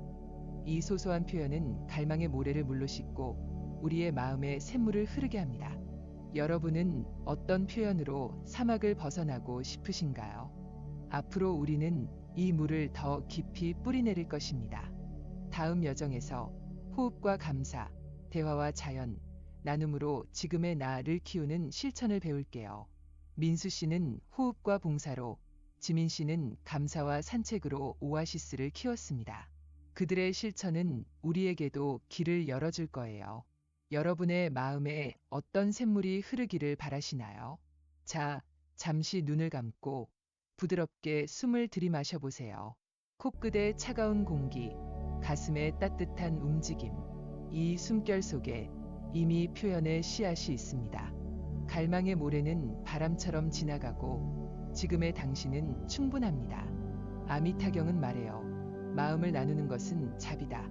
이 소소한 표현은 갈망의 모래를 물로 씻고 우리의 마음에 샘물을 흐르게 합니다. 여러분은 어떤 표현으로 사막을 벗어나고 싶으신가요? 앞으로 우리는 이 물을 더 깊이 뿌리내릴 것입니다. 다음 여정에서 호흡과 감사, 대화와 자연, 나눔으로 지금의 나를 키우는 실천을 배울게요. 민수 씨는 호흡과 봉사로, 지민 씨는 감사와 산책으로 오아시스를 키웠습니다. 그들의 실천은 우리에게도 길을 열어줄 거예요. 여러분의 마음에 어떤 샘물이 흐르기를 바라시나요? 자, 잠시 눈을 감고 부드럽게 숨을 들이마셔 보세요. 코끝의 차가운 공기, 가슴의 따뜻한 움직임, 이 숨결 속에 이미 표현의 씨앗이 있습니다. 갈망의 모래는 바람처럼 지나가고 지금의 당신은 충분합니다. 아미타경은 말해요. 마음을 나누는 것은 자비다.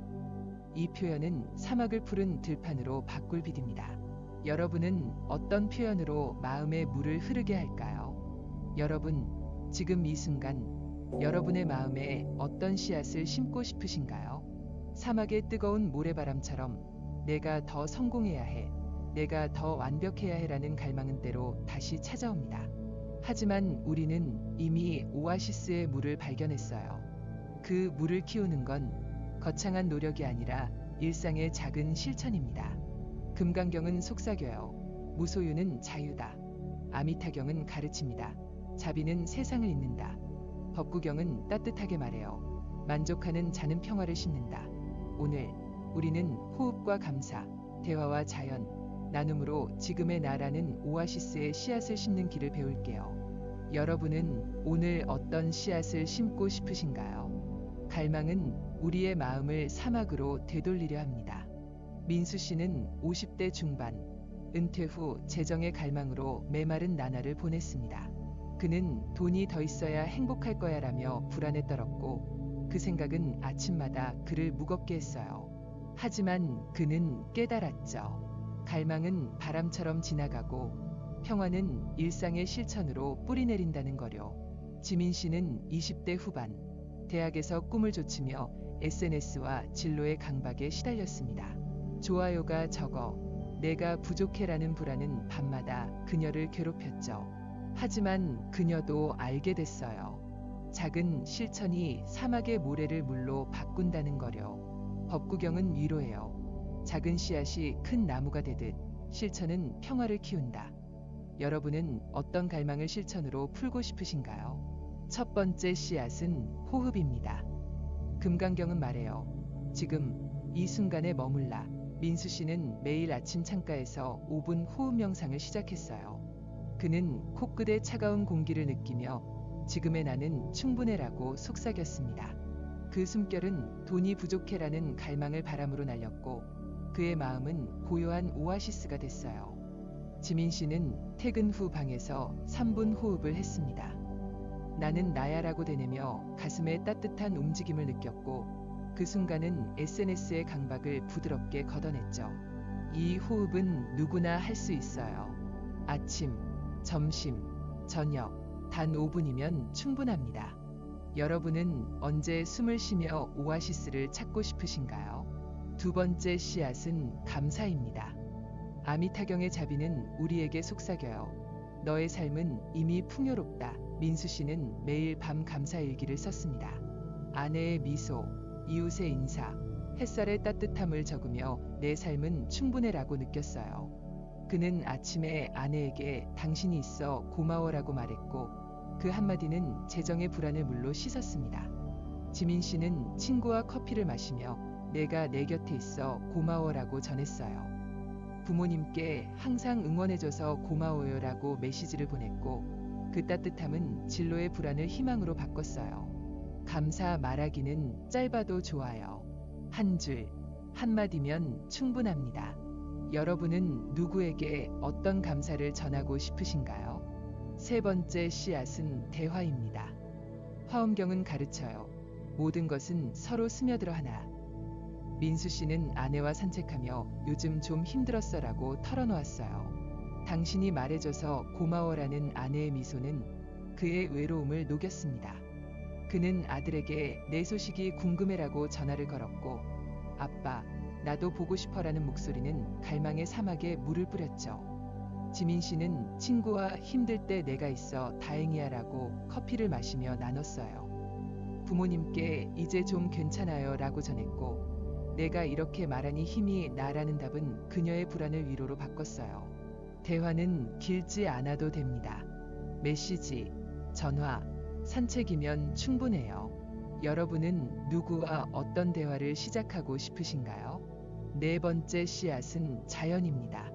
이 표현은 사막을 푸른 들판으로 바꿀 빛입니다. 여러분은 어떤 표현으로 마음의 물을 흐르게 할까요? 여러분, 지금 이 순간 여러분의 마음에 어떤 씨앗을 심고 싶으신가요? 사막의 뜨거운 모래바람처럼 내가 더 성공해야 해, 내가 더 완벽해야 해라는 갈망은 때로 다시 찾아옵니다. 하지만 우리는 이미 오아시스의 물을 발견했어요. 그 물을 키우는 건 거창한 노력이 아니라 일상의 작은 실천입니다. 금강경은 속삭여요. 무소유는 자유다. 아미타경은 가르칩니다. 자비는 세상을 잇는다. 법구경은 따뜻하게 말해요. 만족하는 자는 평화를 심는다. 오늘 우리는 호흡과 감사, 대화와 자연, 나눔으로 지금의 나라는 오아시스의 씨앗을 심는 길을 배울게요. 여러분은 오늘 어떤 씨앗을 심고 싶으신가요? 갈망은 우리의 마음을 사막으로 되돌리려 합니다. 민수 씨는 50대 중반, 은퇴 후 재정의 갈망으로 메마른 나날을 보냈습니다. 그는 돈이 더 있어야 행복할 거야라며 불안에 떨었고 그 생각은 아침마다 그를 무겁게 했어요. 하지만 그는 깨달았죠. 갈망은 바람처럼 지나가고 평화는 일상의 실천으로 뿌리내린다는 거요. 지민 씨는 20대 후반, 대학에서 꿈을 좇으며 SNS와 진로의 강박에 시달렸습니다. 좋아요가 적어, 내가 부족해라는 불안은 밤마다 그녀를 괴롭혔죠. 하지만 그녀도 알게 됐어요. 작은 실천이 사막의 모래를 물로 바꾼다는 거려. 법구경은 위로해요. 작은 씨앗이 큰 나무가 되듯 실천은 평화를 키운다. 여러분은 어떤 갈망을 실천으로 풀고 싶으신가요? 첫 번째 씨앗은 호흡입니다. 금강경은 말해요. 지금 이 순간에 머물라. 민수 씨는 매일 아침 창가에서 5분 호흡 명상을 시작했어요. 그는 코끝에 차가운 공기를 느끼며 지금의 나는 충분해라고 속삭였습니다. 그 숨결은 돈이 부족해라는 갈망을 바람으로 날렸고 그의 마음은 고요한 오아시스가 됐어요. 지민 씨는 퇴근 후 방에서 3분 호흡을 했습니다. 나는 나야라고 되뇌며 가슴에 따뜻한 움직임을 느꼈고 그 순간은 SNS의 강박을 부드럽게 걷어냈죠. 이 호흡은 누구나 할 수 있어요. 아침, 점심, 저녁, 단 5분이면 충분합니다. 여러분은 언제 숨을 쉬며 오아시스를 찾고 싶으신가요? 두 번째 씨앗은 감사입니다. 아미타경의 자비는 우리에게 속삭여요. 너의 삶은 이미 풍요롭다. 민수 씨는 매일 밤 감사일기를 썼습니다. 아내의 미소, 이웃의 인사, 햇살의 따뜻함을 적으며 내 삶은 충분해라고 느꼈어요. 그는 아침에 아내에게 당신이 있어 고마워라고 말했고 그 한마디는 재정의 불안을 물로 씻었습니다. 지민 씨는 친구와 커피를 마시며 내가 내 곁에 있어 고마워라고 전했어요. 부모님께 항상 응원해줘서 고마워요라고 메시지를 보냈고 그 따뜻함은 진로의 불안을 희망으로 바꿨어요. 감사 말하기는 짧아도 좋아요. 한 줄, 한마디면 충분합니다. 여러분은 누구에게 어떤 감사를 전하고 싶으신가요? 세 번째 씨앗은 대화입니다. 화엄경은 가르쳐요. 모든 것은 서로 스며들어 하나. 민수 씨는 아내와 산책하며 요즘 좀 힘들었어라고 털어놓았어요. 당신이 말해줘서 고마워라는 아내의 미소는 그의 외로움을 녹였습니다. 그는 아들에게 내 소식이 궁금해라고 전화를 걸었고 아빠, 나도 보고 싶어라는 목소리는 갈망의 사막에 물을 뿌렸죠. 지민 씨는 친구와 힘들 때 내가 있어 다행이야라고 커피를 마시며 나눴어요. 부모님께 이제 좀 괜찮아요라고 전했고 내가 이렇게 말하니 힘이 나라는 답은 그녀의 불안을 위로로 바꿨어요. 대화는 길지 않아도 됩니다. 메시지, 전화, 산책이면 충분해요. 여러분은 누구와 어떤 대화를 시작하고 싶으신가요? 네 번째 씨앗은 자연입니다.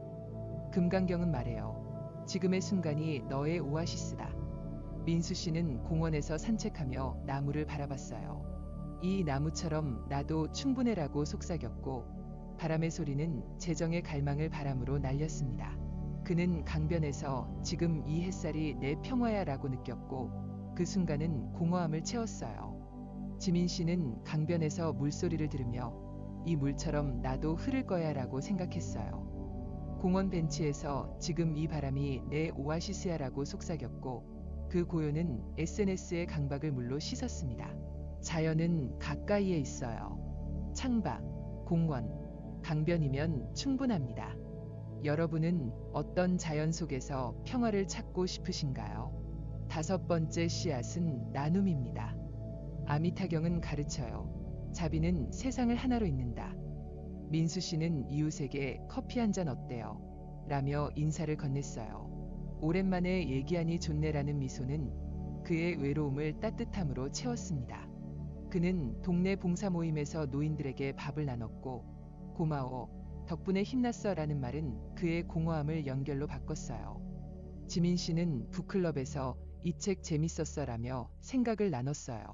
금강경은 말해요. 지금의 순간이 너의 오아시스다. 민수 씨는 공원에서 산책하며 나무를 바라봤어요. 이 나무처럼 나도 충분해라고 속삭였고 바람의 소리는 재정의 갈망을 바람으로 날렸습니다. 그는 강변에서 지금 이 햇살이 내 평화야라고 느꼈고 그 순간은 공허함을 채웠어요. 지민 씨는 강변에서 물소리를 들으며 이 물처럼 나도 흐를 거야라고 생각했어요. 공원 벤치에서 지금 이 바람이 내 오아시스야라고 속삭였고 그 고요는 SNS의 강박을 물로 씻었습니다. 자연은 가까이에 있어요. 창밖, 공원, 강변이면 충분합니다. 여러분은 어떤 자연 속에서 평화를 찾고 싶으신가요? 다섯 번째 씨앗은 나눔입니다. 아미타경은 가르쳐요. 자비는 세상을 하나로 잇는다. 민수 씨는 이웃에게 커피 한 잔 어때요? 라며 인사를 건넸어요. 오랜만에 얘기하니 좋네라는 미소는 그의 외로움을 따뜻함으로 채웠습니다. 그는 동네 봉사 모임에서 노인들에게 밥을 나눴고 고마워, 덕분에 힘났어라는 말은 그의 공허함을 연결로 바꿨어요. 지민 씨는 북클럽에서 이 책 재밌었어라며 생각을 나눴어요.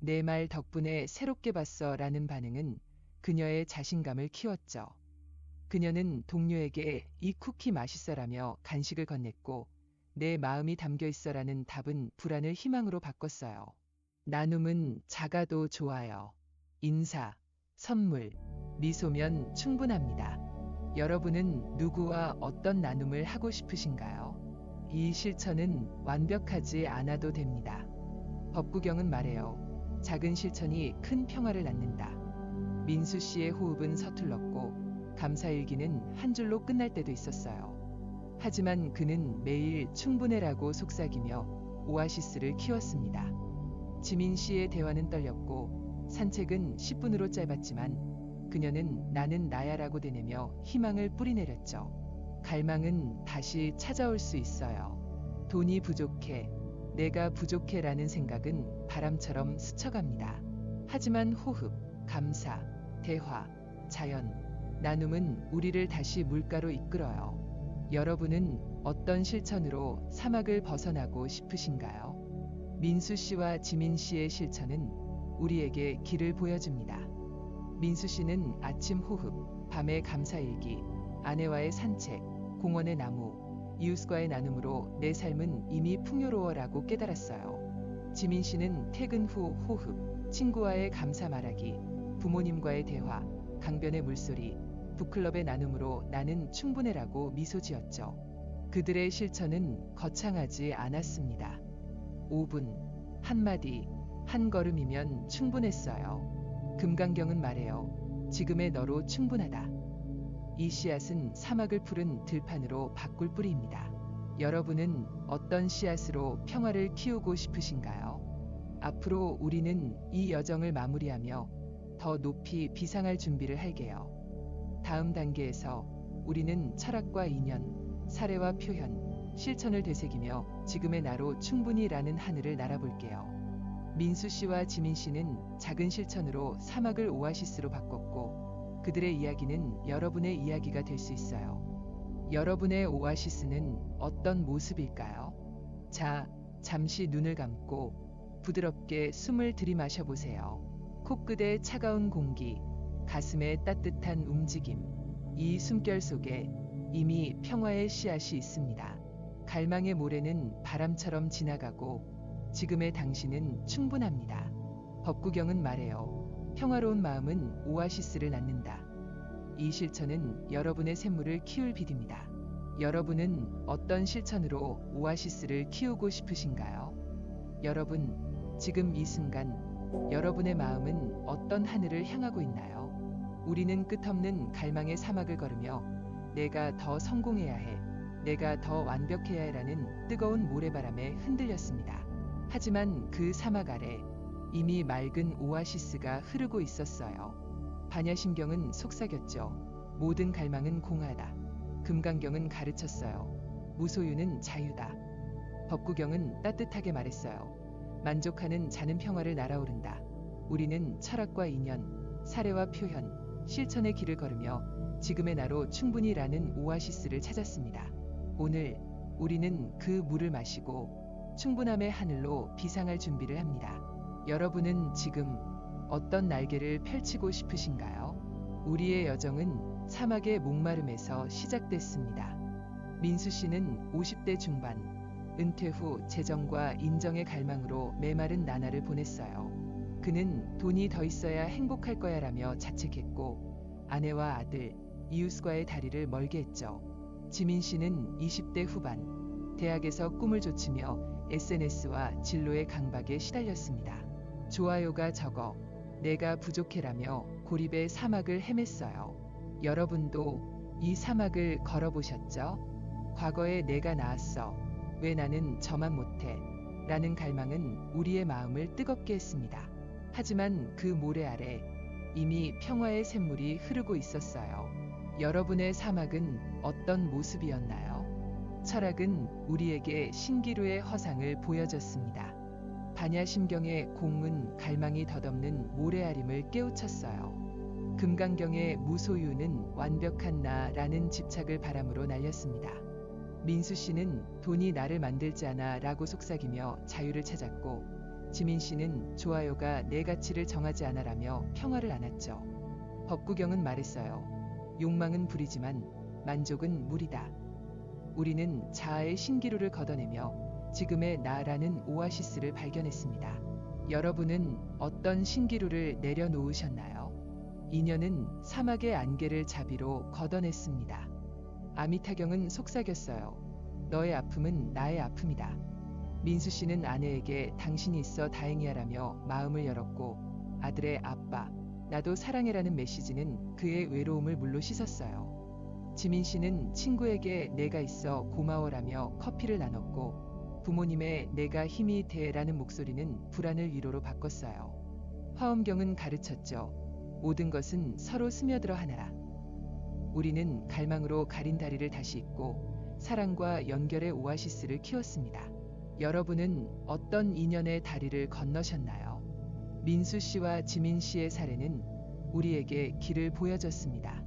내 말 덕분에 새롭게 봤어라는 반응은 그녀의 자신감을 키웠죠. 그녀는 동료에게 이 쿠키 맛있어라며 간식을 건넸고 내 마음이 담겨 있어라는 답은 불안을 희망으로 바꿨어요. 나눔은 작아도 좋아요. 인사, 선물, 미소면 충분합니다. 여러분은 누구와 어떤 나눔을 하고 싶으신가요? 이 실천은 완벽하지 않아도 됩니다. 법구경은 말해요. 작은 실천이 큰 평화를 낳는다. 민수 씨의 호흡은 서툴렀고 감사일기는 한 줄로 끝날 때도 있었어요. 하지만 그는 매일 충분해라고 속삭이며 오아시스를 키웠습니다. 지민 씨의 대화는 떨렸고 산책은 10분으로 짧았지만 그녀는 나는 나야라고 되뇌며 희망을 뿌리내렸죠. 갈망은 다시 찾아올 수 있어요. 돈이 부족해, 내가 부족해라는 생각은 바람처럼 스쳐갑니다. 하지만 호흡, 감사, 대화, 자연, 나눔은 우리를 다시 물가로 이끌어요. 여러분은 어떤 실천으로 사막을 벗어나고 싶으신가요? 민수 씨와 지민 씨의 실천은 우리에게 길을 보여줍니다. 민수 씨는 아침 호흡, 밤의 감사일기, 아내와의 산책, 공원의 나무, 이웃과의 나눔으로 내 삶은 이미 풍요로워라고 깨달았어요. 지민 씨는 퇴근 후 호흡, 친구와의 감사 말하기, 부모님과의 대화, 강변의 물소리, 북클럽의 나눔으로 나는 충분해라고 미소 지었죠. 그들의 실천은 거창하지 않았습니다. 5분, 한마디, 한 걸음이면 충분했어요. 금강경은 말해요. 지금의 너로 충분하다. 이 씨앗은 사막을 푸른 들판으로 바꿀 뿌리입니다. 여러분은 어떤 씨앗으로 평화를 키우고 싶으신가요? 앞으로 우리는 이 여정을 마무리하며 더 높이 비상할 준비를 할게요. 다음 단계에서 우리는 철학과 인연, 사례와 표현, 실천을 되새기며 지금의 나로 충분히라는 하늘을 날아볼게요. 민수 씨와 지민 씨는 작은 실천으로 사막을 오아시스로 바꿨고 그들의 이야기는 여러분의 이야기가 될 수 있어요. 여러분의 오아시스는 어떤 모습일까요? 자, 잠시 눈을 감고 부드럽게 숨을 들이마셔 보세요. 코끝의 차가운 공기, 가슴의 따뜻한 움직임, 이 숨결 속에 이미 평화의 씨앗이 있습니다. 갈망의 모래는 바람처럼 지나가고 지금의 당신은 충분합니다. 법구경은 말해요. 평화로운 마음은 오아시스를 낳는다. 이 실천은 여러분의 샘물을 키울 비입니다. 여러분은 어떤 실천으로 오아시스를 키우고 싶으신가요? 여러분, 지금 이 순간 여러분의 마음은 어떤 하늘을 향하고 있나요? 우리는 끝없는 갈망의 사막을 걸으며 내가 더 성공해야 해, 내가 더 완벽해야 해라는 뜨거운 모래바람에 흔들렸습니다. 하지만 그 사막 아래 이미 맑은 오아시스가 흐르고 있었어요. 반야심경은 속삭였죠. 모든 갈망은 공하다. 금강경은 가르쳤어요. 무소유는 자유다. 법구경은 따뜻하게 말했어요. 만족하는 자는 평화를 날아오른다. 우리는 철학과 인연, 사례와 표현, 실천의 길을 걸으며 지금의 나로 충분히라는 오아시스를 찾았습니다. 오늘 우리는 그 물을 마시고 충분함의 하늘로 비상할 준비를 합니다. 여러분은 지금 어떤 날개를 펼치고 싶으신가요? 우리의 여정은 사막의 목마름에서 시작됐습니다. 민수 씨는 50대 중반, 은퇴 후 재정과 인정의 갈망으로 메마른 나날을 보냈어요. 그는 돈이 더 있어야 행복할 거야라며 자책했고 아내와 아들, 이웃과의 다리를 멀게 했죠. 지민 씨는 20대 후반, 대학에서 꿈을 좇으며 SNS와 진로의 강박에 시달렸습니다. 좋아요가 적어, 내가 부족해라며 고립의 사막을 헤맸어요. 여러분도 이 사막을 걸어보셨죠? 과거에 내가 나았어. 왜 나는 저만 못해? 라는 갈망은 우리의 마음을 뜨겁게 했습니다. 하지만 그 모래 아래 이미 평화의 샘물이 흐르고 있었어요. 여러분의 사막은 어떤 모습이었나요? 철학은 우리에게 신기루의 허상을 보여줬습니다. 반야심경의 공은 갈망이 덧없는 모래알임을 깨우쳤어요. 금강경의 무소유는 완벽한 나라는 집착을 바람으로 날렸습니다. 민수 씨는 돈이 나를 만들지 않아 라고 속삭이며 자유를 찾았고 지민 씨는 좋아요가 내 가치를 정하지 않아라며 평화를 안았죠. 법구경은 말했어요. 욕망은 불이지만 만족은 물이다. 우리는 자아의 신기루를 걷어내며 지금의 나라는 오아시스를 발견했습니다. 여러분은 어떤 신기루를 내려놓으셨나요? 인연은 사막의 안개를 자비로 걷어냈습니다. 아미타경은 속삭였어요. 너의 아픔은 나의 아픔이다. 민수 씨는 아내에게 당신이 있어 다행이야라며 마음을 열었고 아들의 아빠, 나도 사랑해라는 메시지는 그의 외로움을 물로 씻었어요. 지민 씨는 친구에게 내가 있어 고마워라며 커피를 나눴고 부모님의 내가 힘이 돼라는 목소리는 불안을 위로로 바꿨어요. 화엄경은 가르쳤죠. 모든 것은 서로 스며들어 하나라. 우리는 갈망으로 가린 다리를 다시 잇고 사랑과 연결의 오아시스를 키웠습니다. 여러분은 어떤 인연의 다리를 건너셨나요? 민수 씨와 지민 씨의 사례는 우리에게 길을 보여줬습니다.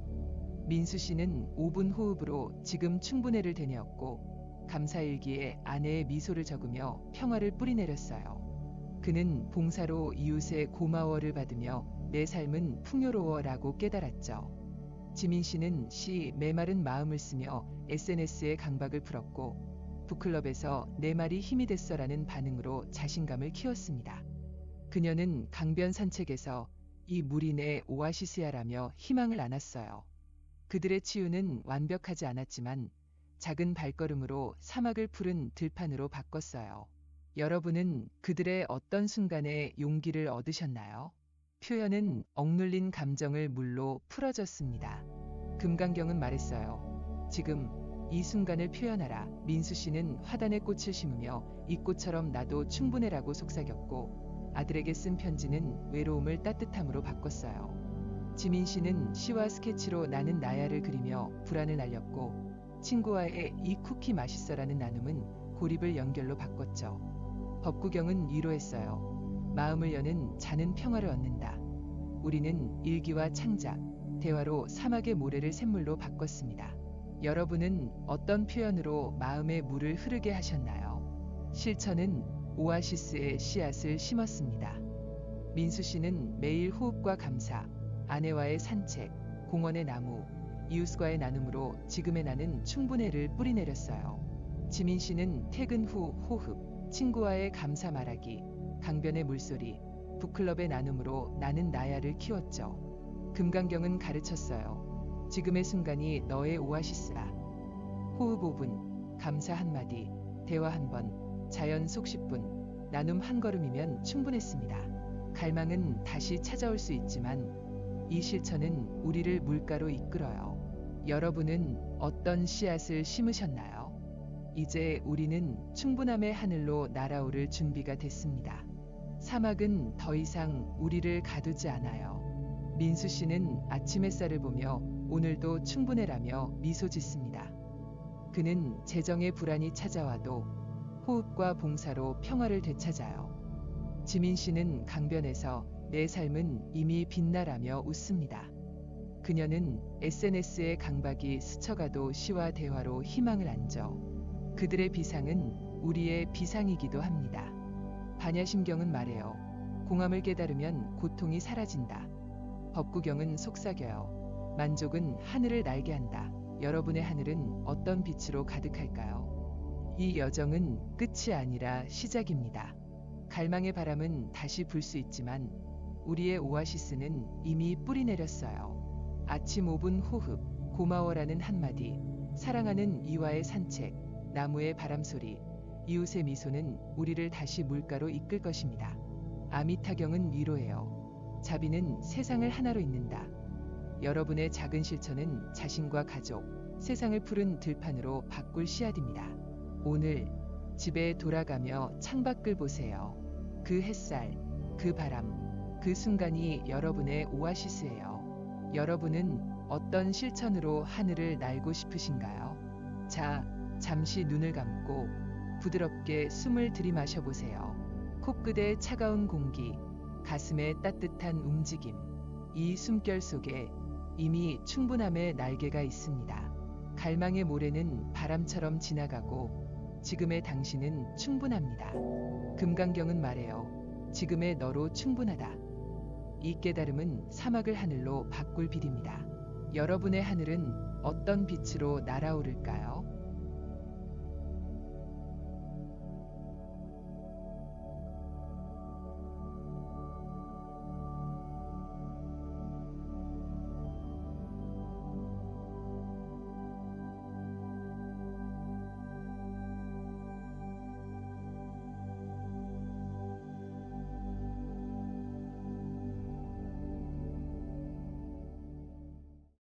민수 씨는 5분 호흡으로 지금 충분해를 되뇌었고 감사일기에 아내의 미소를 적으며 평화를 뿌리내렸어요. 그는 봉사로 이웃의 고마워를 받으며 내 삶은 풍요로워라고 깨달았죠. 지민 씨는 시 메마른 마음을 쓰며 SNS에 강박을 풀었고 북클럽에서 내 말이 힘이 됐어라는 반응으로 자신감을 키웠습니다. 그녀는 강변 산책에서 이 물이 내 오아시스야라며 희망을 안았어요. 그들의 치유는 완벽하지 않았지만 작은 발걸음으로 사막을 푸른 들판으로 바꿨어요. 여러분은 그들의 어떤 순간에 용기를 얻으셨나요? 표현은 억눌린 감정을 물로 풀어줬습니다. 금강경은 말했어요. 지금 이 순간을 표현하라. 민수 씨는 화단에 꽃을 심으며 이 꽃처럼 나도 충분해라고 속삭였고 아들에게 쓴 편지는 외로움을 따뜻함으로 바꿨어요. 지민 씨는 시와 스케치로 나는 나야를 그리며 불안을 날렸고 친구와의 이 쿠키 맛있어라는 나눔은 고립을 연결로 바꿨죠. 법구경은 위로했어요. 마음을 여는 자는 평화를 얻는다. 우리는 일기와 창작, 대화로 사막의 모래를 샘물로 바꿨습니다. 여러분은 어떤 표현으로 마음의 물을 흐르게 하셨나요? 실천은 오아시스의 씨앗을 심었습니다. 민수 씨는 매일 호흡과 감사, 아내와의 산책, 공원의 나무, 이웃과의 나눔으로 지금의 나는 충분해를 뿌리내렸어요. 지민 씨는 퇴근 후 호흡, 친구와의 감사 말하기, 강변의 물소리, 북클럽의 나눔으로 나는 나야를 키웠죠. 금강경은 가르쳤어요. 지금의 순간이 너의 오아시스라. 호흡 5분, 감사 한마디, 대화 한 번, 자연 속 10분, 나눔 한 걸음이면 충분했습니다. 갈망은 다시 찾아올 수 있지만 이 실천은 우리를 물가로 이끌어요. 여러분은 어떤 씨앗을 심으셨나요? 이제 우리는 충분함의 하늘로 날아오를 준비가 됐습니다. 사막은 더 이상 우리를 가두지 않아요. 민수 씨는 아침 햇살을 보며 오늘도 충분해라며 미소 짓습니다. 그는 재정의 불안이 찾아와도 호흡과 봉사로 평화를 되찾아요. 지민 씨는 강변에서 내 삶은 이미 빛나라며 웃습니다. 그녀는 SNS의 강박이 스쳐가도 시와 대화로 희망을 안죠. 그들의 비상은 우리의 비상이기도 합니다. 반야심경은 말해요. 공함을 깨달으면 고통이 사라진다. 법구경은 속삭여요. 만족은 하늘을 날게 한다. 여러분의 하늘은 어떤 빛으로 가득할까요? 이 여정은 끝이 아니라 시작입니다. 갈망의 바람은 다시 불 수 있지만 우리의 오아시스는 이미 뿌리 내렸어요. 아침 5분 호흡, 고마워라는 한마디, 사랑하는 이와의 산책, 나무의 바람소리, 이웃의 미소는 우리를 다시 물가로 이끌 것입니다. 아미타경은 위로해요. 자비는 세상을 하나로 잇는다. 여러분의 작은 실천은 자신과 가족, 세상을 푸른 들판으로 바꿀 씨앗입니다. 오늘 집에 돌아가며 창밖을 보세요. 그 햇살, 그 바람, 그 순간이 여러분의 오아시스예요. 여러분은 어떤 실천으로 하늘을 날고 싶으신가요? 자, 잠시 눈을 감고 부드럽게 숨을 들이마셔 보세요. 코끝의 차가운 공기, 가슴의 따뜻한 움직임. 이 숨결 속에 이미 충분함의 날개가 있습니다. 갈망의 모래는 바람처럼 지나가고 지금의 당신은 충분합니다. 금강경은 말해요. 지금의 너로 충분하다. 이 깨달음은 사막을 하늘로 바꿀 빛입니다. 여러분의 하늘은 어떤 빛으로 날아오를까요?